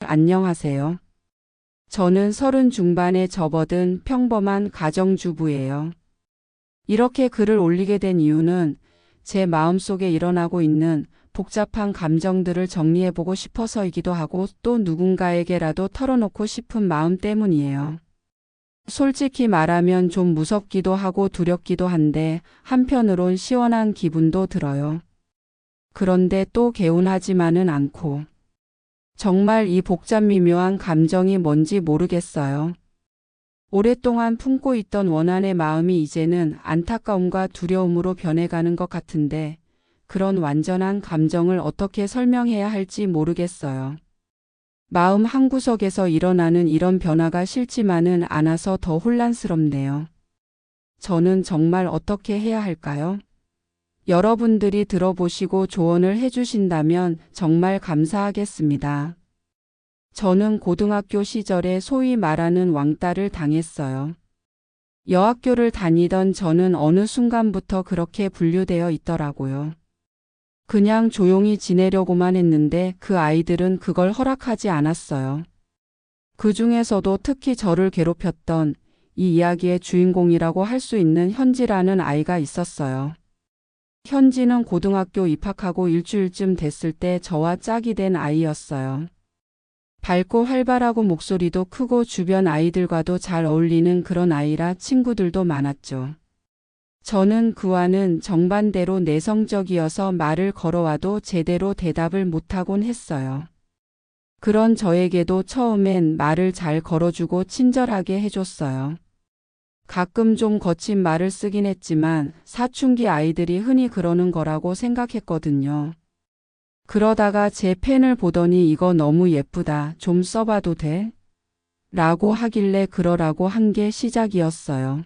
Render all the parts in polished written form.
안녕하세요. 저는 30 중반에 접어든 평범한 가정주부예요. 이렇게 글을 올리게 된 이유는 제 마음속에 일어나고 있는 복잡한 감정들을 정리해보고 싶어서이기도 하고 또 누군가에게라도 털어놓고 싶은 마음 때문이에요. 솔직히 말하면 좀 무섭기도 하고 두렵기도 한데 한편으론 시원한 기분도 들어요. 그런데 또 개운하지만은 않고. 정말 이 복잡 미묘한 감정이 뭔지 모르겠어요. 오랫동안 품고 있던 원한의 마음이 이제는 안타까움과 두려움으로 변해가는 것 같은데 그런 완전한 감정을 어떻게 설명해야 할지 모르겠어요. 마음 한구석에서 일어나는 이런 변화가 싫지만은 않아서 더 혼란스럽네요. 저는 정말 어떻게 해야 할까요? 여러분들이 들어보시고 조언을 해주신다면 정말 감사하겠습니다. 저는 고등학교 시절에 소위 말하는 왕따를 당했어요. 여학교를 다니던 저는 어느 순간부터 그렇게 분류되어 있더라고요. 그냥 조용히 지내려고만 했는데 그 아이들은 그걸 허락하지 않았어요. 그 중에서도 특히 저를 괴롭혔던 이 이야기의 주인공이라고 할 수 있는 현지라는 아이가 있었어요. 현지는 고등학교 입학하고 일주일쯤 됐을 때 저와 짝이 된 아이였어요. 밝고 활발하고 목소리도 크고 주변 아이들과도 잘 어울리는 그런 아이라 친구들도 많았죠. 저는 그와는 정반대로 내성적이어서 말을 걸어와도 제대로 대답을 못하곤 했어요. 그런 저에게도 처음엔 말을 잘 걸어주고 친절하게 해줬어요. 가끔 좀 거친 말을 쓰긴 했지만 사춘기 아이들이 흔히 그러는 거라고 생각했거든요. 그러다가 제 펜을 보더니 이거 너무 예쁘다. 좀 써봐도 돼? 라고 하길래 그러라고 한 게 시작이었어요.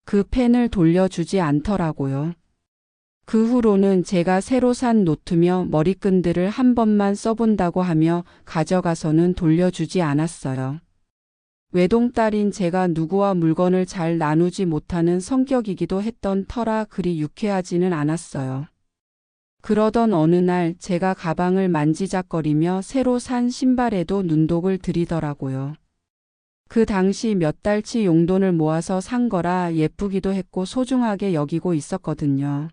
그 펜을 돌려주지 않더라고요. 그 후로는 제가 새로 산 노트며 머리끈들을 한 번만 써본다고 하며 가져가서는 돌려주지 않았어요. 외동딸인 제가 누구와 물건을 잘 나누지 못하는 성격이기도 했던 터라 그리 유쾌하지는 않았어요. 그러던 어느 날 제가 가방을 만지작거리며 새로 산 신발에도 눈독을 들이더라고요. 그 당시 몇 달치 용돈을 모아서 산 거라 예쁘기도 했고 소중하게 여기고 있었거든요.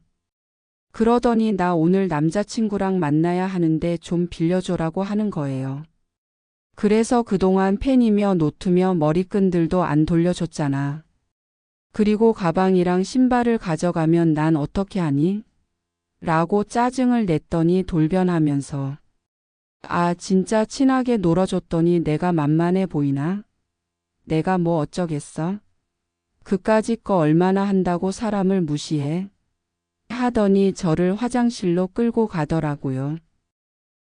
그러더니 나 오늘 남자친구랑 만나야 하는데 좀 빌려줘라고 하는 거예요. 그래서 그동안 펜이며 노트며 머리끈들도 안 돌려줬잖아. 그리고 가방이랑 신발을 가져가면 난 어떻게 하니? 라고 짜증을 냈더니 돌변하면서 아 진짜 친하게 놀아줬더니 내가 만만해 보이나? 내가 뭐 어쩌겠어? 그까짓 거 얼마나 한다고 사람을 무시해? 하더니 저를 화장실로 끌고 가더라고요.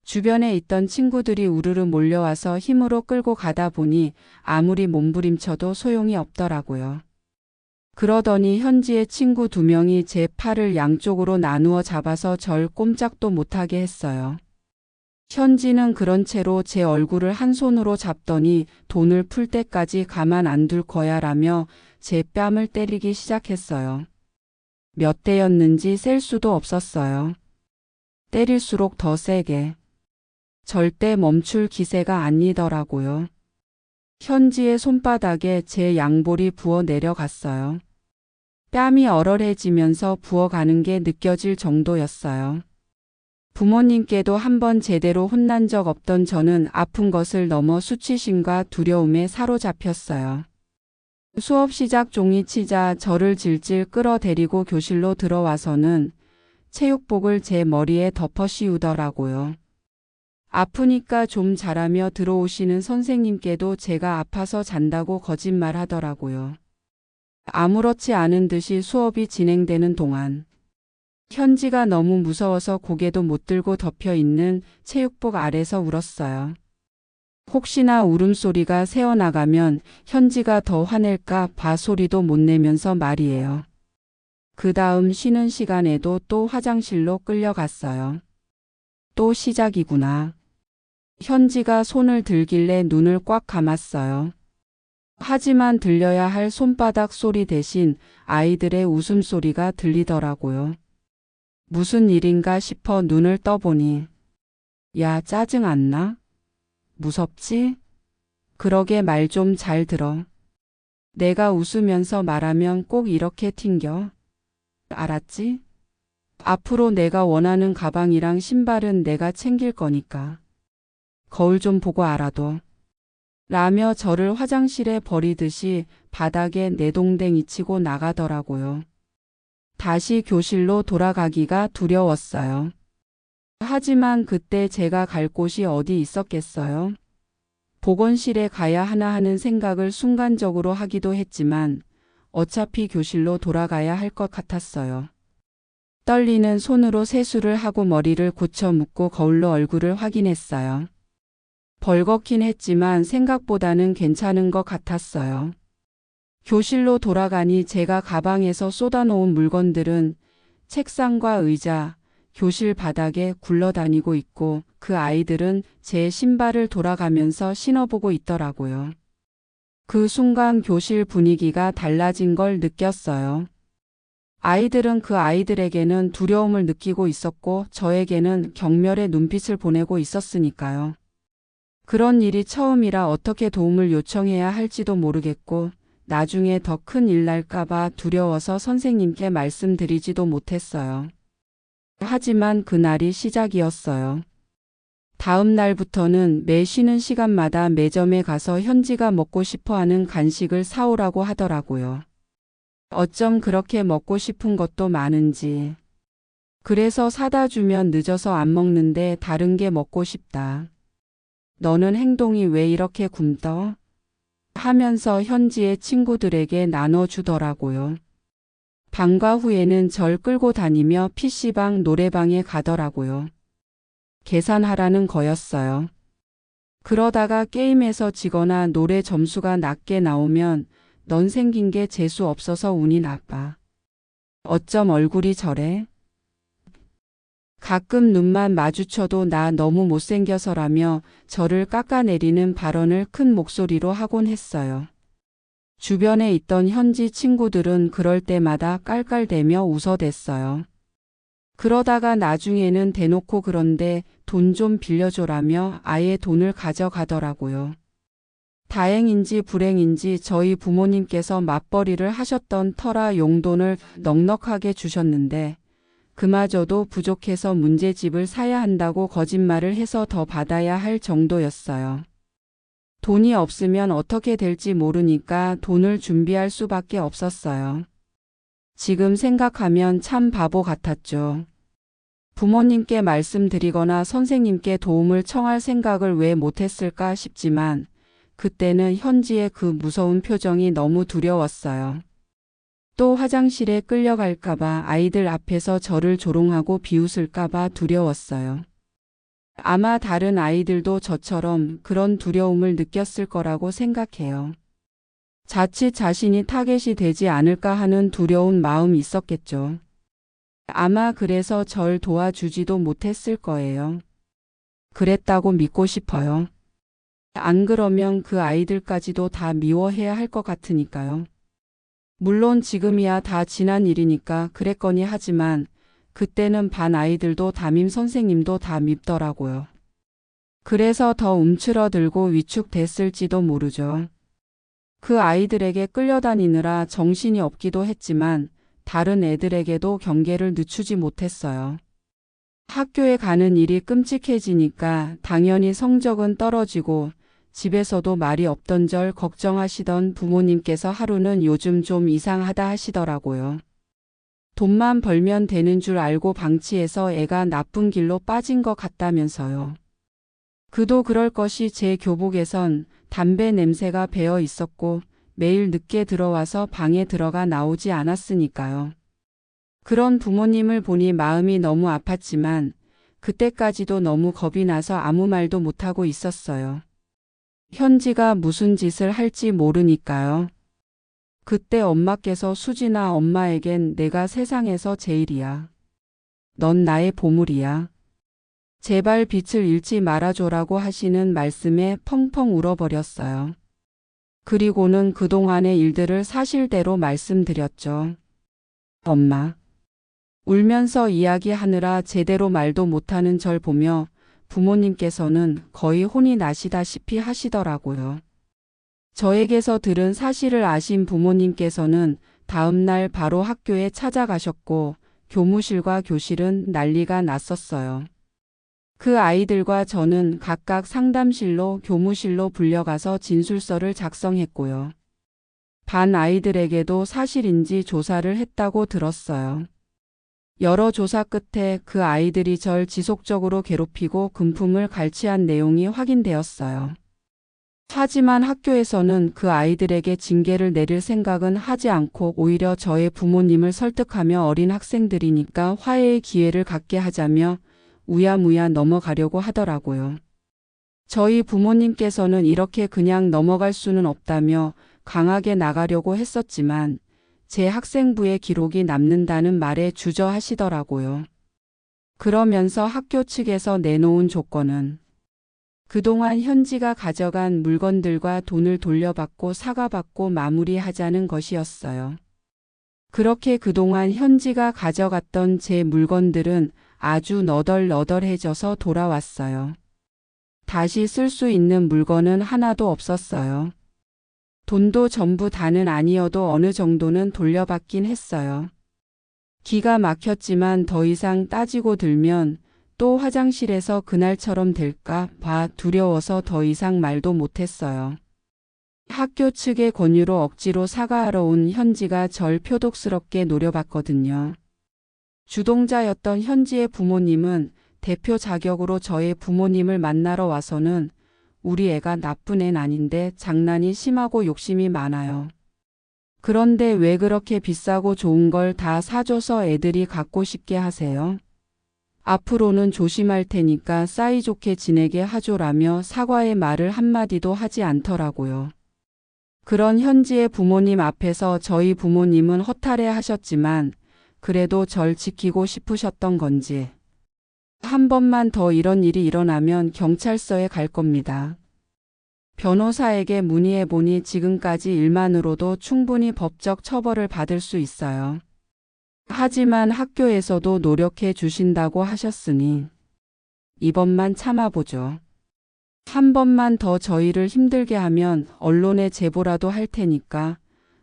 주변에 있던 친구들이 우르르 몰려와서 힘으로 끌고 가다 보니 아무리 몸부림쳐도 소용이 없더라고요. 그러더니 현지의 친구 2명이 제 팔을 양쪽으로 나누어 잡아서 절 꼼짝도 못하게 했어요. 현지는 그런 채로 제 얼굴을 한 손으로 잡더니 돈을 풀 때까지 가만 안 둘 거야 라며 제 뺨을 때리기 시작했어요. 몇 대였는지 셀 수도 없었어요. 때릴수록 더 세게. 절대 멈출 기세가 아니더라고요. 현지의 손바닥에 제 양볼이 부어 내려갔어요. 뺨이 얼얼해지면서 부어가는 게 느껴질 정도였어요. 부모님께도 한번 제대로 혼난 적 없던 저는 아픈 것을 넘어 수치심과 두려움에 사로잡혔어요. 수업 시작 종이 치자 저를 질질 끌어데리고 교실로 들어와서는 체육복을 제 머리에 덮어 씌우더라고요. 아프니까 좀 자라며 들어오시는 선생님께도 제가 아파서 잔다고 거짓말하더라고요. 아무렇지 않은 듯이 수업이 진행되는 동안 현지가 너무 무서워서 고개도 못 들고 덮여 있는 체육복 아래서 울었어요. 혹시나 울음소리가 새어나가면 현지가 더 화낼까 봐 소리도 못 내면서 말이에요. 그 다음 쉬는 시간에도 또 화장실로 끌려갔어요. 또 시작이구나. 현지가 손을 들길래 눈을 꽉 감았어요. 하지만 들려야 할 손바닥 소리 대신 아이들의 웃음소리가 들리더라고요. 무슨 일인가 싶어 눈을 떠보니 야 짜증 안 나? 무섭지? 그러게 말 좀 잘 들어. 내가 웃으면서 말하면 꼭 이렇게 튕겨. 알았지? 앞으로 내가 원하는 가방이랑 신발은 내가 챙길 거니까. 거울 좀 보고 알아둬. 라며 저를 화장실에 버리듯이 바닥에 내동댕이 치고 나가더라고요. 다시 교실로 돌아가기가 두려웠어요. 하지만 그때 제가 갈 곳이 어디 있었겠어요? 보건실에 가야 하나 하는 생각을 순간적으로 하기도 했지만 어차피 교실로 돌아가야 할 것 같았어요. 떨리는 손으로 세수를 하고 머리를 고쳐 묶고 거울로 얼굴을 확인했어요. 벌겋긴 했지만 생각보다는 괜찮은 것 같았어요. 교실로 돌아가니 제가 가방에서 쏟아놓은 물건들은 책상과 의자, 교실 바닥에 굴러다니고 있고 그 아이들은 제 신발을 돌아가면서 신어보고 있더라고요. 그 순간 교실 분위기가 달라진 걸 느꼈어요. 아이들은 그 아이들에게는 두려움을 느끼고 있었고 저에게는 경멸의 눈빛을 보내고 있었으니까요. 그런 일이 처음이라 어떻게 도움을 요청해야 할지도 모르겠고 나중에 더 큰 일 날까봐 두려워서 선생님께 말씀드리지도 못했어요. 하지만 그날이 시작이었어요. 다음 날부터는 매 쉬는 시간마다 매점에 가서 현지가 먹고 싶어하는 간식을 사오라고 하더라고요. 어쩜 그렇게 먹고 싶은 것도 많은지. 그래서 사다 주면 늦어서 안 먹는데 다른 게 먹고 싶다. 너는 행동이 왜 이렇게 굼떠? 하면서 현지의 친구들에게 나눠주더라고요. 방과 후에는 절 끌고 다니며 PC방 노래방에 가더라고요. 계산하라는 거였어요. 그러다가 게임에서 지거나 노래 점수가 낮게 나오면 넌 생긴 게 재수 없어서 운이 나빠. 어쩜 얼굴이 저래? 가끔 눈만 마주쳐도 나 너무 못생겨서라며 저를 깎아내리는 발언을 큰 목소리로 하곤 했어요. 주변에 있던 현지 친구들은 그럴 때마다 깔깔대며 웃어댔어요. 그러다가 나중에는 대놓고 그런데 돈 좀 빌려줘라며 아예 돈을 가져가더라고요. 다행인지 불행인지 저희 부모님께서 맞벌이를 하셨던 터라 용돈을 넉넉하게 주셨는데 그마저도 부족해서 문제집을 사야 한다고 거짓말을 해서 더 받아야 할 정도였어요. 돈이 없으면 어떻게 될지 모르니까 돈을 준비할 수밖에 없었어요. 지금 생각하면 참 바보 같았죠. 부모님께 말씀드리거나 선생님께 도움을 청할 생각을 왜 못했을까 싶지만 그때는 현지의 그 무서운 표정이 너무 두려웠어요. 또 화장실에 끌려갈까봐 아이들 앞에서 저를 조롱하고 비웃을까봐 두려웠어요. 아마 다른 아이들도 저처럼 그런 두려움을 느꼈을 거라고 생각해요. 자칫 자신이 타겟이 되지 않을까 하는 두려운 마음이 있었겠죠. 아마 그래서 절 도와주지도 못했을 거예요. 그랬다고 믿고 싶어요. 안 그러면 그 아이들까지도 다 미워해야 할 것 같으니까요. 물론 지금이야 다 지난 일이니까 그랬거니 하지만 그때는 반 아이들도 담임 선생님도 다 밉더라고요. 그래서 더 움츠러들고 위축됐을지도 모르죠. 그 아이들에게 끌려다니느라 정신이 없기도 했지만 다른 애들에게도 경계를 늦추지 못했어요. 학교에 가는 일이 끔찍해지니까 당연히 성적은 떨어지고 집에서도 말이 없던 절 걱정하시던 부모님께서 하루는 요즘 좀 이상하다 하시더라고요. 돈만 벌면 되는 줄 알고 방치해서 애가 나쁜 길로 빠진 것 같다면서요. 그도 그럴 것이 제 교복에선 담배 냄새가 배어 있었고 매일 늦게 들어와서 방에 들어가 나오지 않았으니까요. 그런 부모님을 보니 마음이 너무 아팠지만 그때까지도 너무 겁이 나서 아무 말도 못하고 있었어요. 현지가 무슨 짓을 할지 모르니까요. 그때 엄마께서 수진아 엄마에겐 내가 세상에서 제일이야. 넌 나의 보물이야. 제발 빛을 잃지 말아줘라고 하시는 말씀에 펑펑 울어버렸어요. 그리고는 그동안의 일들을 사실대로 말씀드렸죠. 엄마. 울면서 이야기하느라 제대로 말도 못하는 절 보며 부모님께서는 거의 혼이 나시다시피 하시더라고요. 저에게서 들은 사실을 아신 부모님께서는 다음 날 바로 학교에 찾아가셨고 교무실과 교실은 난리가 났었어요. 그 아이들과 저는 각각 상담실로 교무실로 불려가서 진술서를 작성했고요. 반 아이들에게도 사실인지 조사를 했다고 들었어요. 여러 조사 끝에 그 아이들이 절 지속적으로 괴롭히고 금품을 갈취한 내용이 확인되었어요. 하지만 학교에서는 그 아이들에게 징계를 내릴 생각은 하지 않고 오히려 저의 부모님을 설득하며 어린 학생들이니까 화해의 기회를 갖게 하자며 우야무야 넘어가려고 하더라고요. 저희 부모님께서는 이렇게 그냥 넘어갈 수는 없다며 강하게 나가려고 했었지만 제 학생부의 기록이 남는다는 말에 주저하시더라고요. 그러면서 학교 측에서 내놓은 조건은 그동안 현지가 가져간 물건들과 돈을 돌려받고 사과받고 마무리하자는 것이었어요. 그렇게 그동안 현지가 가져갔던 제 물건들은 아주 너덜너덜해져서 돌아왔어요. 다시 쓸 수 있는 물건은 하나도 없었어요. 돈도 전부 다는 아니어도 어느 정도는 돌려받긴 했어요. 기가 막혔지만 더 이상 따지고 들면 또 화장실에서 그날처럼 될까 봐 두려워서 더 이상 말도 못했어요. 학교 측의 권유로 억지로 사과하러 온 현지가 절 표독스럽게 노려봤거든요. 주동자였던 현지의 부모님은 대표 자격으로 저의 부모님을 만나러 와서는 우리 애가 나쁜 애는 아닌데 장난이 심하고 욕심이 많아요. 그런데 왜 그렇게 비싸고 좋은 걸 다 사줘서 애들이 갖고 싶게 하세요? 앞으로는 조심할 테니까 사이좋게 지내게 하조라며 사과의 말을 한마디도 하지 않더라고요. 그런 현지의 부모님 앞에서 저희 부모님은 허탈해 하셨지만 그래도 절 지키고 싶으셨던 건지 한 번만 더 이런 일이 일어나면 경찰서에 갈 겁니다. 변호사에게 문의해보니 지금까지 일만으로도 충분히 법적 처벌을 받을 수 있어요. 하지만 학교에서도 노력해 주신다고 하셨으니 이번만 참아보죠. 한 번만 더 저희를 힘들게 하면 언론에 제보라도 할 테니까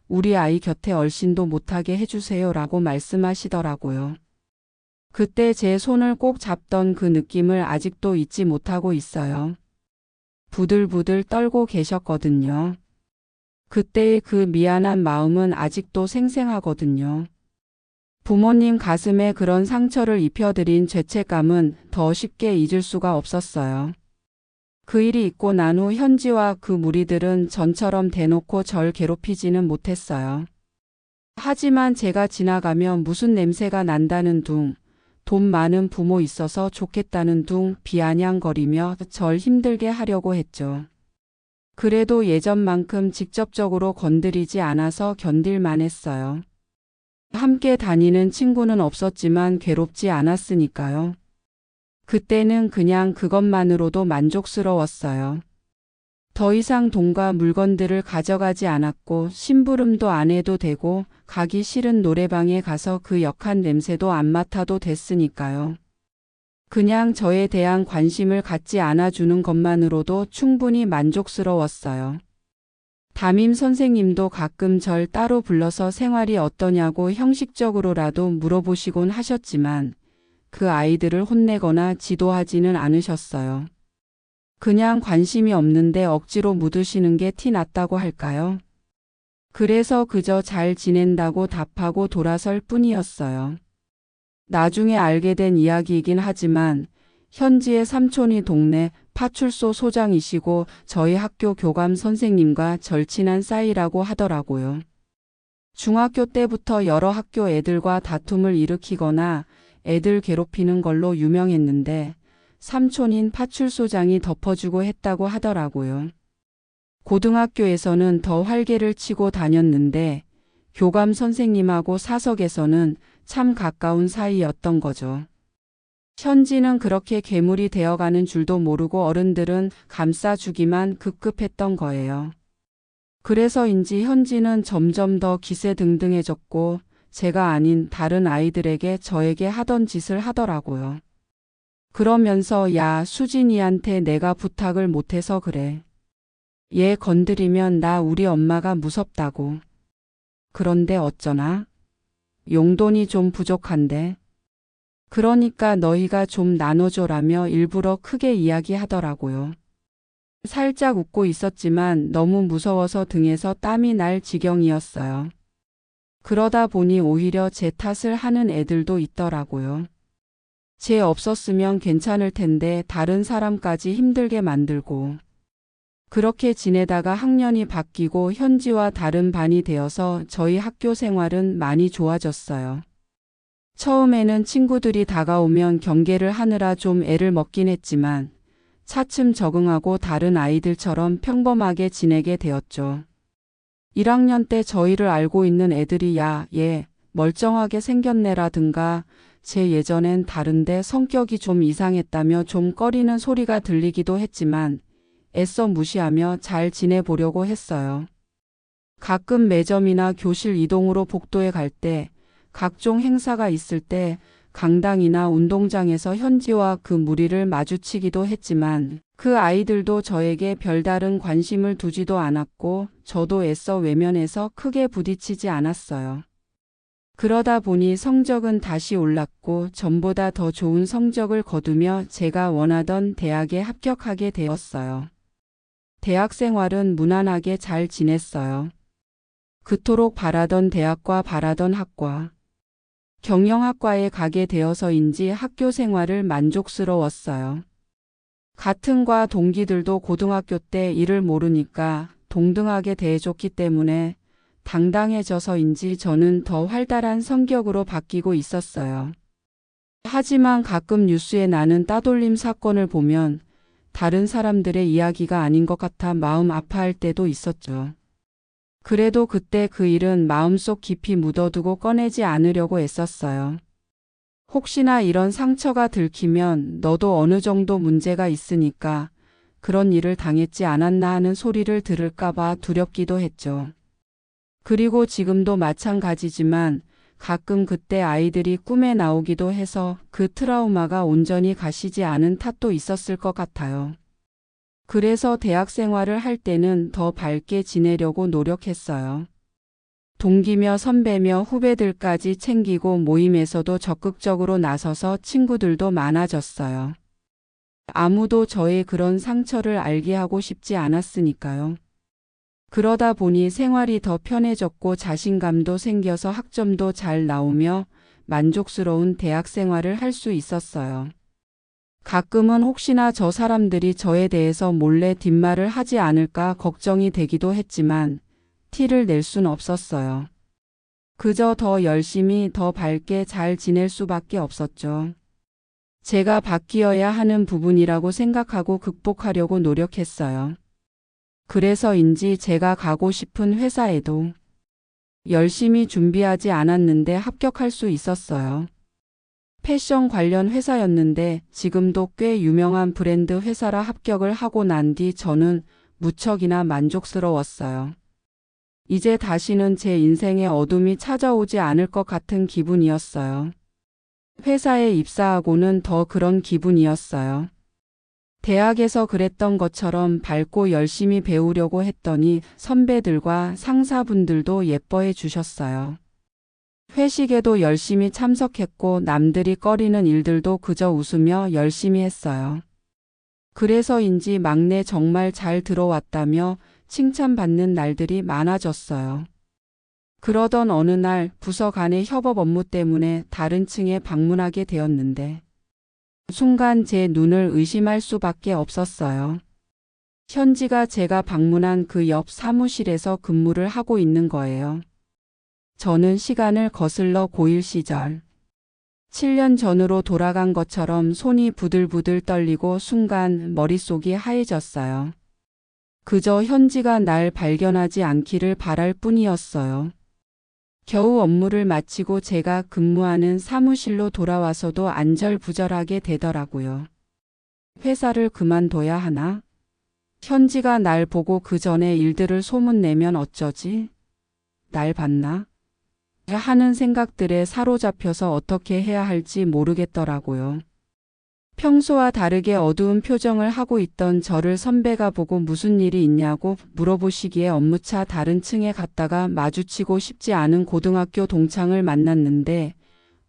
우리 아이 곁에 얼씬도 못하게 해주세요라고 말씀하시더라고요. 그때 제 손을 꼭 잡던 그 느낌을 아직도 잊지 못하고 있어요. 부들부들 떨고 계셨거든요. 그때의 그 미안한 마음은 아직도 생생하거든요. 부모님 가슴에 그런 상처를 입혀드린 죄책감은 더 쉽게 잊을 수가 없었어요. 그 일이 있고 난 후 현지와 그 무리들은 전처럼 대놓고 절 괴롭히지는 못했어요. 하지만 제가 지나가면 무슨 냄새가 난다는 둥, 돈 많은 부모 있어서 좋겠다는 둥 비아냥거리며 절 힘들게 하려고 했죠. 그래도 예전만큼 직접적으로 건드리지 않아서 견딜만 했어요. 함께 다니는 친구는 없었지만 괴롭지 않았으니까요. 그때는 그냥 그것만으로도 만족스러웠어요. 더 이상 돈과 물건들을 가져가지 않았고 심부름도 안 해도 되고 가기 싫은 노래방에 가서 그 역한 냄새도 안 맡아도 됐으니까요. 그냥 저에 대한 관심을 갖지 않아주는 것만으로도 충분히 만족스러웠어요. 담임 선생님도 가끔 절 따로 불러서 생활이 어떠냐고 형식적으로라도 물어보시곤 하셨지만 그 아이들을 혼내거나 지도하지는 않으셨어요. 그냥 관심이 없는데 억지로 묻으시는 게 티 났다고 할까요? 그래서 그저 잘 지낸다고 답하고 돌아설 뿐이었어요. 나중에 알게 된 이야기이긴 하지만 현지의 삼촌이 동네 파출소 소장이시고 저희 학교 교감 선생님과 절친한 사이라고 하더라고요. 중학교 때부터 여러 학교 애들과 다툼을 일으키거나 애들 괴롭히는 걸로 유명했는데 삼촌인 파출소장이 덮어주고 했다고 하더라고요. 고등학교에서는 더 활개를 치고 다녔는데 교감 선생님하고 사석에서는 참 가까운 사이였던 거죠. 현지는 그렇게 괴물이 되어가는 줄도 모르고 어른들은 감싸주기만 급급했던 거예요. 그래서인지 현지는 점점 더 기세등등해졌고 제가 아닌 다른 아이들에게 저에게 하던 짓을 하더라고요. 그러면서 야, 수진이한테 내가 부탁을 못해서 그래. 얘 건드리면 나 우리 엄마가 무섭다고. 그런데 어쩌나? 용돈이 좀 부족한데. 그러니까 너희가 좀 나눠줘라며 일부러 크게 이야기하더라고요. 살짝 웃고 있었지만 너무 무서워서 등에서 땀이 날 지경이었어요. 그러다 보니 오히려 제 탓을 하는 애들도 있더라고요. 쟤 없었으면 괜찮을 텐데 다른 사람까지 힘들게 만들고. 그렇게 지내다가 학년이 바뀌고 현지와 다른 반이 되어서 저희 학교 생활은 많이 좋아졌어요. 처음에는 친구들이 다가오면 경계를 하느라 좀 애를 먹긴 했지만 차츰 적응하고 다른 아이들처럼 평범하게 지내게 되었죠. 1학년 때 저희를 알고 있는 애들이 야, 얘 멀쩡하게 생겼네라든가 제 예전엔 다른데 성격이 좀 이상했다며 좀 꺼리는 소리가 들리기도 했지만 애써 무시하며 잘 지내보려고 했어요. 가끔 매점이나 교실 이동으로 복도에 갈 때, 각종 행사가 있을 때 강당이나 운동장에서 현지와 그 무리를 마주치기도 했지만 그 아이들도 저에게 별다른 관심을 두지도 않았고 저도 애써 외면해서 크게 부딪히지 않았어요. 그러다 보니 성적은 다시 올랐고 전보다 더 좋은 성적을 거두며 제가 원하던 대학에 합격하게 되었어요. 대학 생활은 무난하게 잘 지냈어요. 그토록 바라던 대학과 바라던 학과. 경영학과에 가게 되어서인지 학교 생활을 만족스러웠어요. 같은 과 동기들도 고등학교 때 일을 모르니까 동등하게 대해줬기 때문에 당당해져서인지 저는 더 활달한 성격으로 바뀌고 있었어요. 하지만 가끔 뉴스에 나는 따돌림 사건을 보면 다른 사람들의 이야기가 아닌 것 같아 마음 아파할 때도 있었죠. 그래도 그때 그 일은 마음속 깊이 묻어두고 꺼내지 않으려고 애썼어요. 혹시나 이런 상처가 들키면 너도 어느 정도 문제가 있으니까 그런 일을 당했지 않았나 하는 소리를 들을까봐 두렵기도 했죠. 그리고 지금도 마찬가지지만 가끔 그때 아이들이 꿈에 나오기도 해서 그 트라우마가 온전히 가시지 않은 탓도 있었을 것 같아요. 그래서 대학 생활을 할 때는 더 밝게 지내려고 노력했어요. 동기며 선배며 후배들까지 챙기고 모임에서도 적극적으로 나서서 친구들도 많아졌어요. 아무도 저의 그런 상처를 알게 하고 싶지 않았으니까요. 그러다 보니 생활이 더 편해졌고 자신감도 생겨서 학점도 잘 나오며 만족스러운 대학 생활을 할 수 있었어요. 가끔은 혹시나 저 사람들이 저에 대해서 몰래 뒷말을 하지 않을까 걱정이 되기도 했지만 티를 낼 순 없었어요. 그저 더 열심히 더 밝게 잘 지낼 수밖에 없었죠. 제가 바뀌어야 하는 부분이라고 생각하고 극복하려고 노력했어요. 그래서인지 제가 가고 싶은 회사에도 열심히 준비하지 않았는데 합격할 수 있었어요. 패션 관련 회사였는데 지금도 꽤 유명한 브랜드 회사라 합격을 하고 난 뒤 저는 무척이나 만족스러웠어요. 이제 다시는 제 인생에 어둠이 찾아오지 않을 것 같은 기분이었어요. 회사에 입사하고는 더 그런 기분이었어요. 대학에서 그랬던 것처럼 밝고 열심히 배우려고 했더니 선배들과 상사분들도 예뻐해 주셨어요. 회식에도 열심히 참석했고 남들이 꺼리는 일들도 그저 웃으며 열심히 했어요. 그래서인지 막내 정말 잘 들어왔다며 칭찬받는 날들이 많아졌어요. 그러던 어느 날 부서 간의 협업 업무 때문에 다른 층에 방문하게 되었는데 순간 제 눈을 의심할 수밖에 없었어요. 현지가 제가 방문한 그 옆 사무실에서 근무를 하고 있는 거예요. 저는 시간을 거슬러 고1 시절 7년 전으로 돌아간 것처럼 손이 부들부들 떨리고 순간 머릿속이 하얘졌어요. 그저 현지가 날 발견하지 않기를 바랄 뿐이었어요. 겨우 업무를 마치고 제가 근무하는 사무실로 돌아와서도 안절부절하게 되더라고요. 회사를 그만둬야 하나? 현지가 날 보고 그 전에 일들을 소문내면 어쩌지? 날 봤나? 하는 생각들에 사로잡혀서 어떻게 해야 할지 모르겠더라고요. 평소와 다르게 어두운 표정을 하고 있던 저를 선배가 보고 무슨 일이 있냐고 물어보시기에 업무차 다른 층에 갔다가 마주치고 싶지 않은 고등학교 동창을 만났는데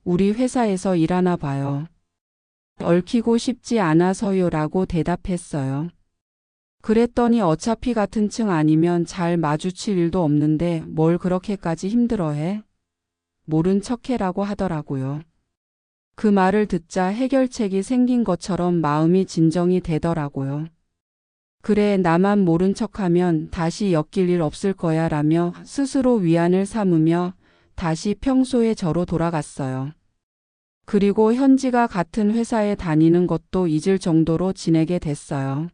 우리 회사에서 일하나 봐요. 얽히고 싶지 않아서요라고 대답했어요. 그랬더니 어차피 같은 층 아니면 잘 마주칠 일도 없는데 뭘 그렇게까지 힘들어해? 모른 척해라고 하더라고요. 그 말을 듣자 해결책이 생긴 것처럼 마음이 진정이 되더라고요. 그래, 나만 모른 척하면 다시 엮일 일 없을 거야 라며 스스로 위안을 삼으며 다시 평소의 저로 돌아갔어요. 그리고 현지가 같은 회사에 다니는 것도 잊을 정도로 지내게 됐어요.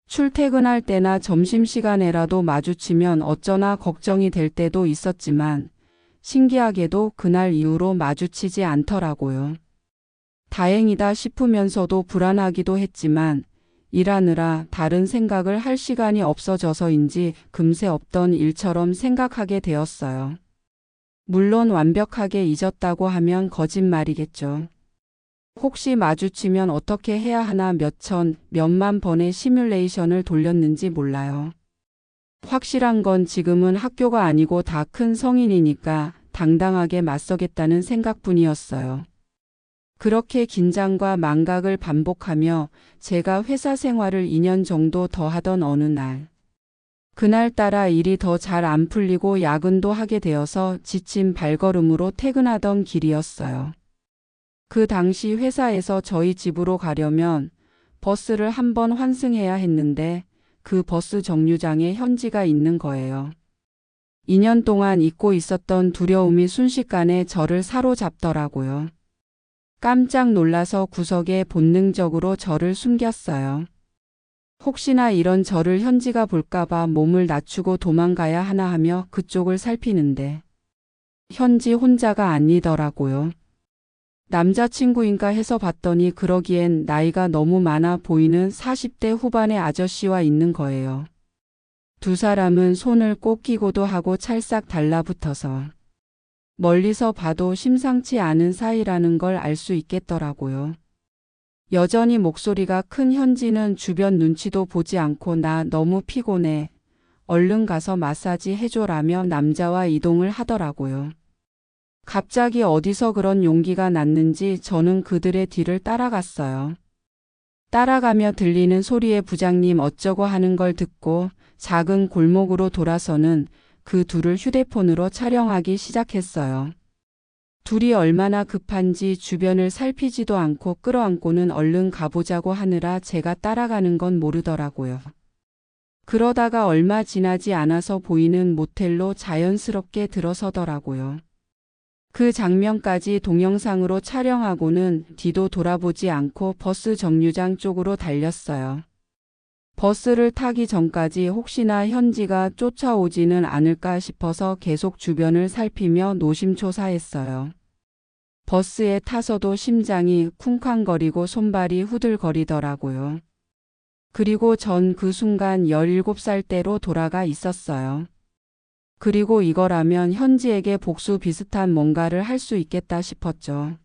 출퇴근할 때나 점심시간에라도 마주치면 어쩌나 걱정이 될 때도 있었지만 신기하게도 그날 이후로 마주치지 않더라고요. 다행이다 싶으면서도 불안하기도 했지만 일하느라 다른 생각을 할 시간이 없어져서인지 금세 없던 일처럼 생각하게 되었어요. 물론 완벽하게 잊었다고 하면 거짓말이겠죠. 혹시 마주치면 어떻게 해야 하나 몇천, 몇만 번의 시뮬레이션을 돌렸는지 몰라요. 확실한 건 지금은 학교가 아니고 다 큰 성인이니까 당당하게 맞서겠다는 생각뿐이었어요. 그렇게 긴장과 망각을 반복하며 제가 회사 생활을 2년 정도 더 하던 어느 날. 그날따라 일이 더 잘 안 풀리고 야근도 하게 되어서 지친 발걸음으로 퇴근하던 길이었어요. 그 당시 회사에서 저희 집으로 가려면 버스를 한 번 환승해야 했는데 그 버스 정류장에 현지가 있는 거예요. 2년 동안 잊고 있었던 두려움이 순식간에 저를 사로잡더라고요. 깜짝 놀라서 구석에 본능적으로 저를 숨겼어요. 혹시나 이런 저를 현지가 볼까봐 몸을 낮추고 도망가야 하나 하며 그쪽을 살피는데 현지 혼자가 아니더라고요. 남자친구인가 해서 봤더니 그러기엔 나이가 너무 많아 보이는 40대 후반의 아저씨와 있는 거예요. 두 사람은 손을 꼭 끼고도 하고 찰싹 달라붙어서 멀리서 봐도 심상치 않은 사이라는 걸 알 수 있겠더라고요. 여전히 목소리가 큰 현지는 주변 눈치도 보지 않고 나 너무 피곤해. 얼른 가서 마사지 해줘라며 남자와 이동을 하더라고요. 갑자기 어디서 그런 용기가 났는지 저는 그들의 뒤를 따라갔어요. 따라가며 들리는 소리에 부장님 어쩌고 하는 걸 듣고 작은 골목으로 돌아서는 그 둘을 휴대폰으로 촬영하기 시작했어요. 둘이 얼마나 급한지 주변을 살피지도 않고 끌어안고는 얼른 가보자고 하느라 제가 따라가는 건 모르더라고요. 그러다가 얼마 지나지 않아서 보이는 모텔로 자연스럽게 들어서더라고요. 그 장면까지 동영상으로 촬영하고는 뒤도 돌아보지 않고 버스 정류장 쪽으로 달렸어요. 버스를 타기 전까지 혹시나 현지가 쫓아오지는 않을까 싶어서 계속 주변을 살피며 노심초사했어요. 버스에 타서도 심장이 쿵쾅거리고 손발이 후들거리더라고요. 그리고 전 그 순간 17살 때로 돌아가 있었어요. 그리고 이거라면 현지에게 복수 비슷한 뭔가를 할 수 있겠다 싶었죠.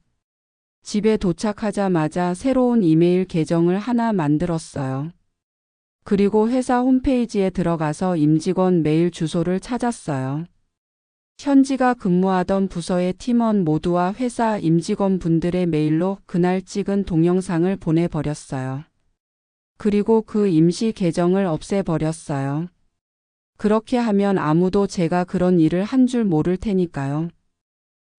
집에 도착하자마자 새로운 이메일 계정을 하나 만들었어요. 그리고 회사 홈페이지에 들어가서 임직원 메일 주소를 찾았어요. 현지가 근무하던 부서의 팀원 모두와 회사 임직원분들의 메일로 그날 찍은 동영상을 보내버렸어요. 그리고 그 임시 계정을 없애버렸어요. 그렇게 하면 아무도 제가 그런 일을 한 줄 모를 테니까요.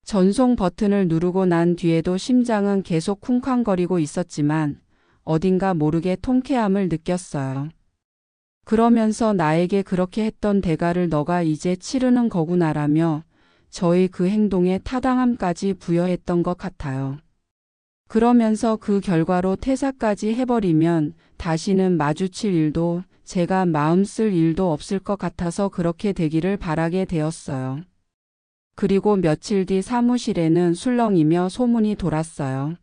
전송 버튼을 누르고 난 뒤에도 심장은 계속 쿵쾅거리고 있었지만 어딘가 모르게 통쾌함을 느꼈어요. 그러면서 나에게 그렇게 했던 대가를 너가 이제 치르는 거구나라며 저의 그 행동에 타당함까지 부여했던 것 같아요. 그러면서 그 결과로 퇴사까지 해버리면 다시는 마주칠 일도 제가 마음 쓸 일도 없을 것 같아서 그렇게 되기를 바라게 되었어요. 그리고 며칠 뒤 사무실에는 술렁이며 소문이 돌았어요.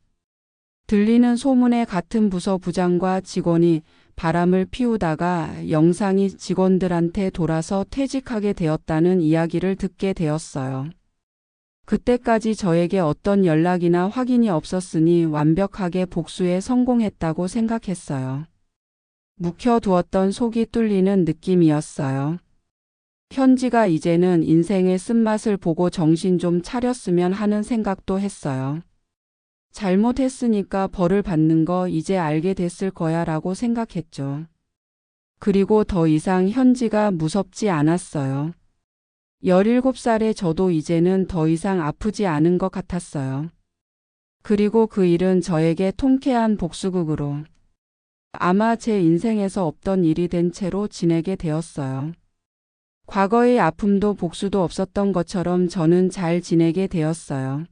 들리는 소문에 같은 부서 부장과 직원이 바람을 피우다가 영상이 직원들한테 돌아서 퇴직하게 되었다는 이야기를 듣게 되었어요. 그때까지 저에게 어떤 연락이나 확인이 없었으니 완벽하게 복수에 성공했다고 생각했어요. 묵혀두었던 속이 뚫리는 느낌이었어요. 현지가 이제는 인생의 쓴맛을 보고 정신 좀 차렸으면 하는 생각도 했어요. 잘못했으니까 벌을 받는 거 이제 알게 됐을 거야 라고 생각했죠. 그리고 더 이상 현지가 무섭지 않았어요. 17살의 저도 이제는 더 이상 아프지 않은 것 같았어요. 그리고 그 일은 저에게 통쾌한 복수극으로 아마 제 인생에서 없던 일이 된 채로 지내게 되었어요. 과거의 아픔도 복수도 없었던 것처럼 저는 잘 지내게 되었어요.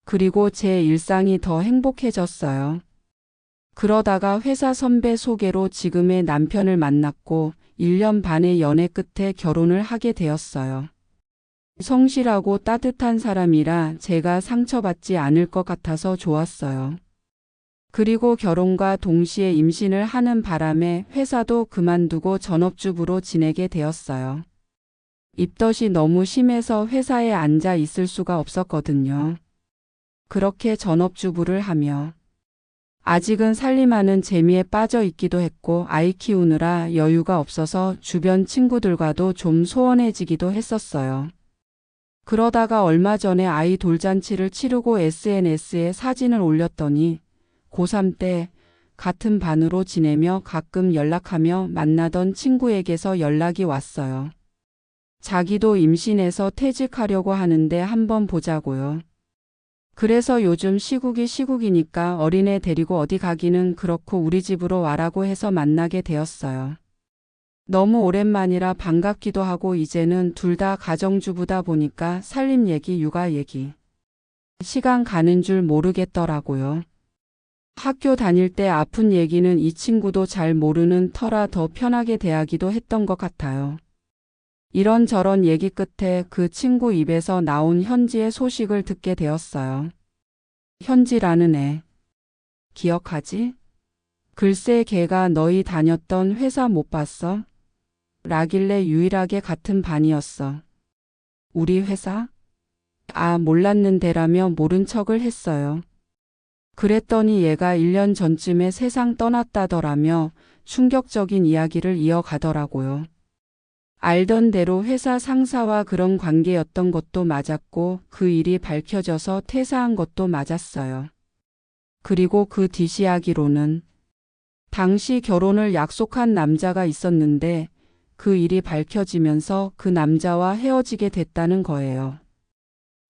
그리고 제 일상이 더 행복해졌어요. 그러다가 회사 선배 소개로 지금의 남편을 만났고 1년 반의 연애 끝에 결혼을 하게 되었어요. 성실하고 따뜻한 사람이라 제가 상처받지 않을 것 같아서 좋았어요. 그리고 결혼과 동시에 임신을 하는 바람에 회사도 그만두고 전업주부로 지내게 되었어요. 입덧이 너무 심해서 회사에 앉아 있을 수가 없었거든요. 그렇게 전업주부를 하며 아직은 살림하는 재미에 빠져 있기도 했고 아이 키우느라 여유가 없어서 주변 친구들과도 좀 소원해지기도 했었어요. 그러다가 얼마 전에 아이 돌잔치를 치르고 SNS에 사진을 올렸더니 고3 때 같은 반으로 지내며 가끔 연락하며 만나던 친구에게서 연락이 왔어요. 자기도 임신해서 퇴직하려고 하는데 한번 보자고요. 그래서 요즘 시국이니까 어린애 데리고 어디 가기는 그렇고 우리 집으로 와라고 해서 만나게 되었어요. 너무 오랜만이라 반갑기도 하고 이제는 둘 다 가정주부다 보니까 살림 얘기, 육아 얘기. 시간 가는 줄 모르겠더라고요. 학교 다닐 때 아픈 얘기는 이 친구도 잘 모르는 터라 더 편하게 대하기도 했던 것 같아요. 이런저런 얘기 끝에 그 친구 입에서 나온 현지의 소식을 듣게 되었어요. 현지라는 애. 기억하지? 글쎄 걔가 너희 다녔던 회사 못 봤어? 라길래 유일하게 같은 반이었어. 우리 회사? 아, 몰랐는데라며 모른 척을 했어요. 그랬더니 얘가 1년 전쯤에 세상 떠났다더라며 충격적인 이야기를 이어가더라고요. 알던 대로 회사 상사와 그런 관계였던 것도 맞았고 그 일이 밝혀져서 퇴사한 것도 맞았어요. 그리고 그 뒷이야기로는 당시 결혼을 약속한 남자가 있었는데 그 일이 밝혀지면서 그 남자와 헤어지게 됐다는 거예요.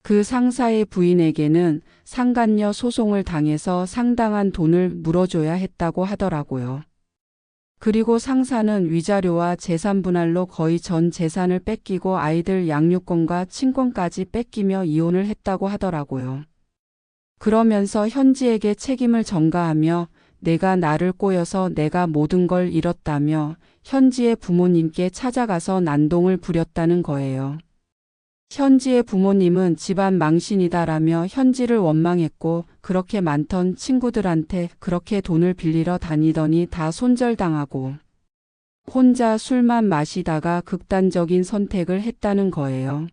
그 상사의 부인에게는 상간녀 소송을 당해서 상당한 돈을 물어줘야 했다고 하더라고요. 그리고 상사는 위자료와 재산 분할로 거의 전 재산을 뺏기고 아이들 양육권과 친권까지 뺏기며 이혼을 했다고 하더라고요. 그러면서 현지에게 책임을 전가하며 내가 나를 꼬여서 내가 모든 걸 잃었다며 현지의 부모님께 찾아가서 난동을 부렸다는 거예요. 현지의 부모님은 집안 망신이다라며 현지를 원망했고 그렇게 많던 친구들한테 그렇게 돈을 빌리러 다니더니 다 손절당하고 혼자 술만 마시다가 극단적인 선택을 했다는 거예요.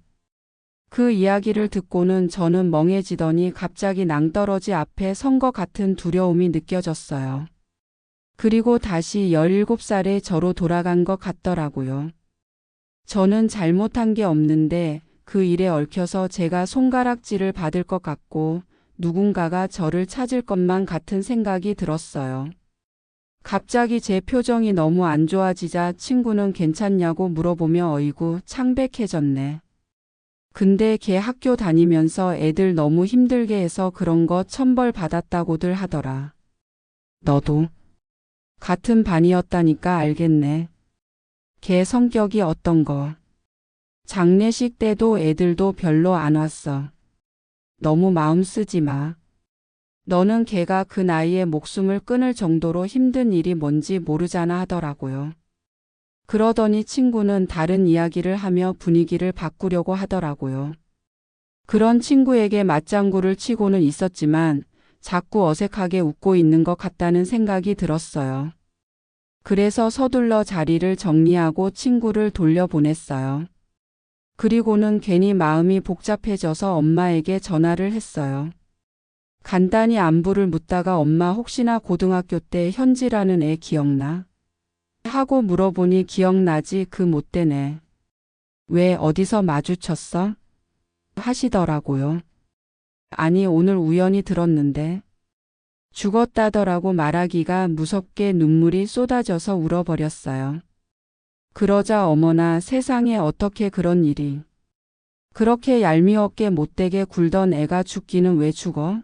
그 이야기를 듣고는 저는 멍해지더니 갑자기 낭떠러지 앞에 선 것 같은 두려움이 느껴졌어요. 그리고 다시 17살의 저로 돌아간 것 같더라고요. 저는 잘못한 게 없는데 그 일에 얽혀서 제가 손가락질을 받을 것 같고 누군가가 저를 찾을 것만 같은 생각이 들었어요. 갑자기 제 표정이 너무 안 좋아지자 친구는 괜찮냐고 물어보며 어이구 창백해졌네. 근데 걔 학교 다니면서 애들 너무 힘들게 해서 그런 거 천벌 받았다고들 하더라. 너도? 같은 반이었다니까 알겠네. 걔 성격이 어떤 거? 장례식 때도 애들도 별로 안 왔어. 너무 마음 쓰지 마. 너는 걔가 그 나이에 목숨을 끊을 정도로 힘든 일이 뭔지 모르잖아 하더라고요. 그러더니 친구는 다른 이야기를 하며 분위기를 바꾸려고 하더라고요. 그런 친구에게 맞장구를 치고는 있었지만 자꾸 어색하게 웃고 있는 것 같다는 생각이 들었어요. 그래서 서둘러 자리를 정리하고 친구를 돌려보냈어요. 그리고는 괜히 마음이 복잡해져서 엄마에게 전화를 했어요. 간단히 안부를 묻다가 엄마 혹시나 고등학교 때 현지라는 애 기억나? 하고 물어보니 기억나지 그 못된 애. 왜 어디서 마주쳤어? 하시더라고요. 아니 오늘 우연히 들었는데. 죽었다더라고 말하기가 무섭게 눈물이 쏟아져서 울어버렸어요. 그러자 어머나 세상에 어떻게 그런 일이. 그렇게 얄미웠게 못되게 굴던 애가 죽기는 왜 죽어?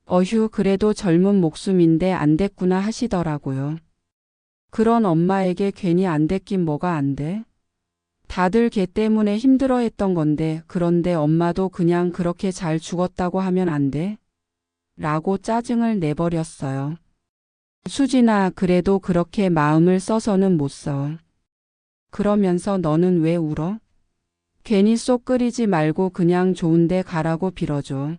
어휴 그래도 젊은 목숨인데 안 됐구나 하시더라고요. 그런 엄마에게 괜히 안 됐긴 뭐가 안 돼? 다들 걔 때문에 힘들어했던 건데 그런데 엄마도 그냥 그렇게 잘 죽었다고 하면 안 돼? 라고 짜증을 내버렸어요. 수진아 그래도 그렇게 마음을 써서는 못 써. 그러면서 너는 왜 울어? 괜히 쏙 끓이지 말고 그냥 좋은데 가라고 빌어줘.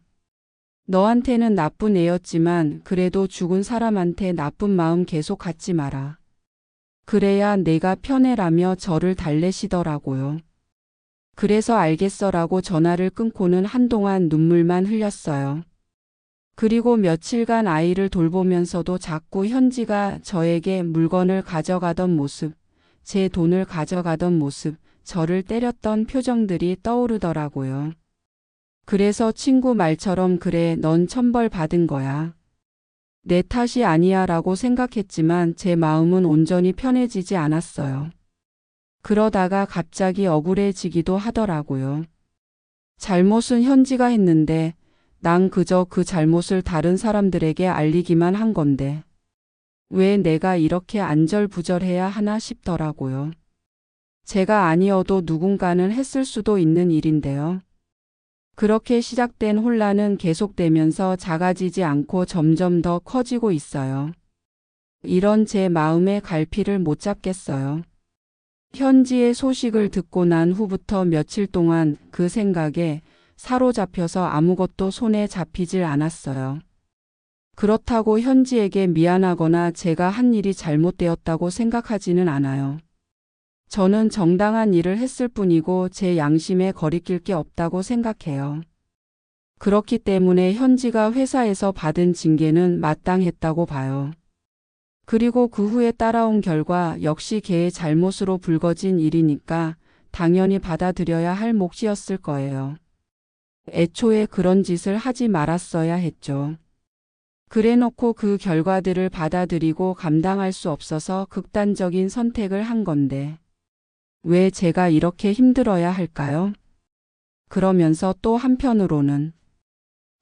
너한테는 나쁜 애였지만 그래도 죽은 사람한테 나쁜 마음 계속 갖지 마라. 그래야 내가 편해라며 저를 달래시더라고요. 그래서 알겠어라고 전화를 끊고는 한동안 눈물만 흘렸어요. 그리고 며칠간 아이를 돌보면서도 자꾸 현지가 저에게 물건을 가져가던 모습, 제 돈을 가져가던 모습, 저를 때렸던 표정들이 떠오르더라고요. 그래서 친구 말처럼 그래 넌 천벌 받은 거야. 내 탓이 아니야 라고 생각했지만 제 마음은 온전히 편해지지 않았어요. 그러다가 갑자기 억울해지기도 하더라고요. 잘못은 현지가 했는데 난 그저 그 잘못을 다른 사람들에게 알리기만 한 건데 왜 내가 이렇게 안절부절해야 하나 싶더라고요. 제가 아니어도 누군가는 했을 수도 있는 일인데요. 그렇게 시작된 혼란은 계속되면서 작아지지 않고 점점 더 커지고 있어요. 이런 제 마음의 갈피를 못 잡겠어요. 현지의 소식을 듣고 난 후부터 며칠 동안 그 생각에 사로잡혀서 아무것도 손에 잡히질 않았어요. 그렇다고 현지에게 미안하거나 제가 한 일이 잘못되었다고 생각하지는 않아요. 저는 정당한 일을 했을 뿐이고 제 양심에 거리낄 게 없다고 생각해요. 그렇기 때문에 현지가 회사에서 받은 징계는 마땅했다고 봐요. 그리고 그 후에 따라온 결과 역시 걔의 잘못으로 불거진 일이니까 당연히 받아들여야 할 몫이었을 거예요. 애초에 그런 짓을 하지 말았어야 했죠. 그래놓고 그 결과들을 받아들이고 감당할 수 없어서 극단적인 선택을 한 건데 왜 제가 이렇게 힘들어야 할까요? 그러면서 또 한편으로는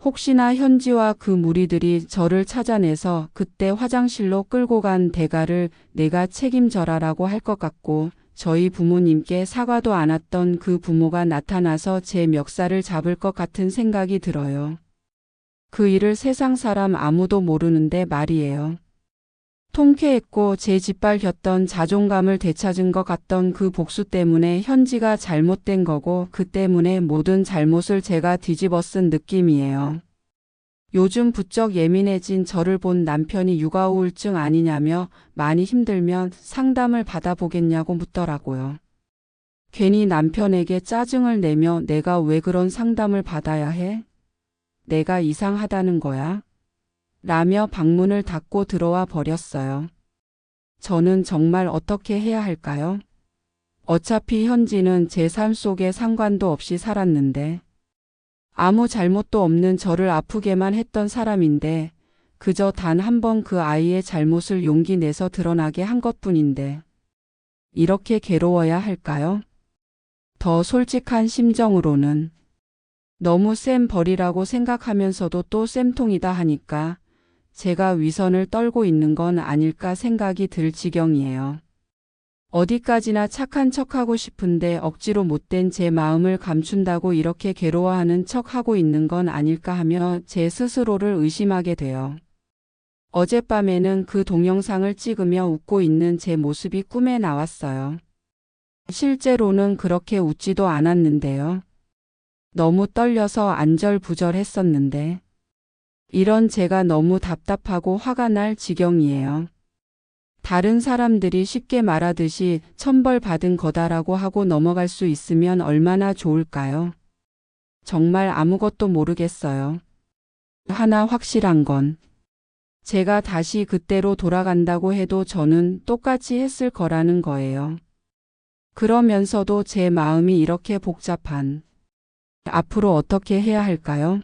혹시나 현지와 그 무리들이 저를 찾아내서 그때 화장실로 끌고 간 대가를 내가 책임져라라고 할 것 같고 저희 부모님께 사과도 안 했던 그 부모가 나타나서 제 멱살을 잡을 것 같은 생각이 들어요. 그 일을 세상 사람 아무도 모르는데 말이에요. 통쾌했고 제 짓밟혔던 자존감을 되찾은 것 같던 그 복수 때문에 현지가 잘못된 거고 그 때문에 모든 잘못을 제가 뒤집어 쓴 느낌이에요. 요즘 부쩍 예민해진 저를 본 남편이 육아 우울증 아니냐며 많이 힘들면 상담을 받아보겠냐고 묻더라고요. 괜히 남편에게 짜증을 내며 내가 왜 그런 상담을 받아야 해? 내가 이상하다는 거야? 라며 방문을 닫고 들어와 버렸어요. 저는 정말 어떻게 해야 할까요? 어차피 현지는 제 삶 속에 상관도 없이 살았는데 아무 잘못도 없는 저를 아프게만 했던 사람인데 그저 단 한 번 그 아이의 잘못을 용기 내서 드러나게 한 것뿐인데 이렇게 괴로워야 할까요? 더 솔직한 심정으로는 너무 쌤 벌이라고 생각하면서도 또 쌤통이다 하니까 제가 위선을 떨고 있는 건 아닐까 생각이 들 지경이에요. 어디까지나 착한 척하고 싶은데 억지로 못된 제 마음을 감춘다고 이렇게 괴로워하는 척하고 있는 건 아닐까 하며 제 스스로를 의심하게 돼요. 어젯밤에는 그 동영상을 찍으며 웃고 있는 제 모습이 꿈에 나왔어요. 실제로는 그렇게 웃지도 않았는데요. 너무 떨려서 안절부절했었는데 이런 제가 너무 답답하고 화가 날 지경이에요. 다른 사람들이 쉽게 말하듯이 천벌 받은 거다라고 하고 넘어갈 수 있으면 얼마나 좋을까요? 정말 아무것도 모르겠어요. 하나 확실한 건 제가 다시 그때로 돌아간다고 해도 저는 똑같이 했을 거라는 거예요. 그러면서도 제 마음이 이렇게 복잡한. 앞으로 어떻게 해야 할까요?